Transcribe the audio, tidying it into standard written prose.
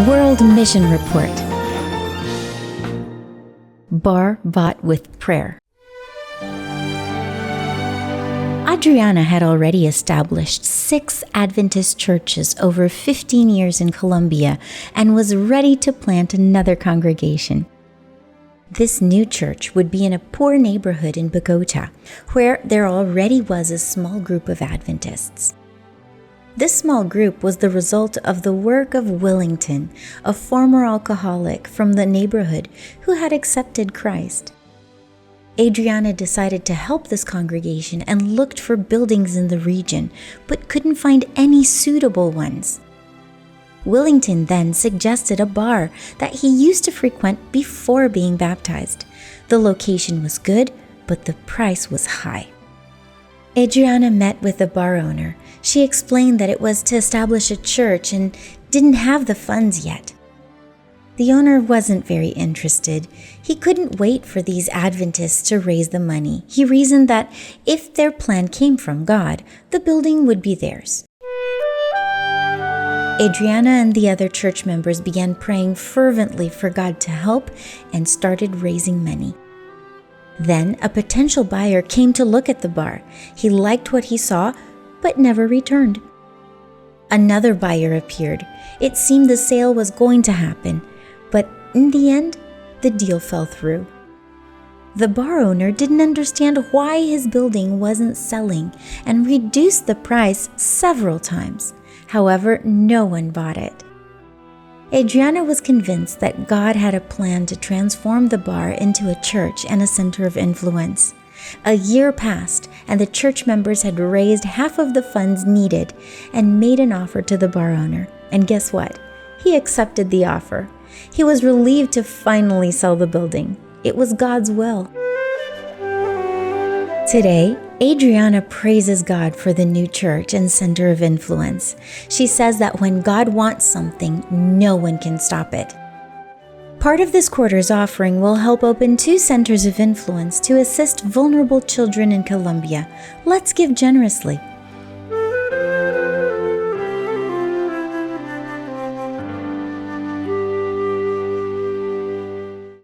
World Mission Report. Bar bought with prayer. Adriana had already established 6 Adventist churches over 15 years in Colombia and was ready to plant another congregation. This new church would be in a poor neighborhood in Bogota, where there already was a small group of Adventists. This small group was the result of the work of Willington, a former alcoholic from the neighborhood who had accepted Christ. Adriana decided to help this congregation and looked for buildings in the region, but couldn't find any suitable ones. Willington then suggested a bar that he used to frequent before being baptized. The location was good, but the price was high. Adriana met with the bar owner. She explained that it was to establish a church and didn't have the funds yet. The owner wasn't very interested. He couldn't wait for these Adventists to raise the money. He reasoned that if their plan came from God, the building would be theirs. Adriana and the other church members began praying fervently for God to help and started raising money. Then a potential buyer came to look at the bar. He liked what he saw, but never returned. Another buyer appeared. It seemed the sale was going to happen, but in the end, the deal fell through. The bar owner didn't understand why his building wasn't selling and reduced the price several times. However, no one bought it. Adriana was convinced that God had a plan to transform the bar into a church and a center of influence. A year passed, and the church members had raised half of the funds needed and made an offer to the bar owner. And guess what? He accepted the offer. He was relieved to finally sell the building. It was God's will. Today, Adriana praises God for the new church and center of influence. She says that when God wants something, no one can stop it. Part of this quarter's offering will help open 2 centers of influence to assist vulnerable children in Colombia. Let's give generously.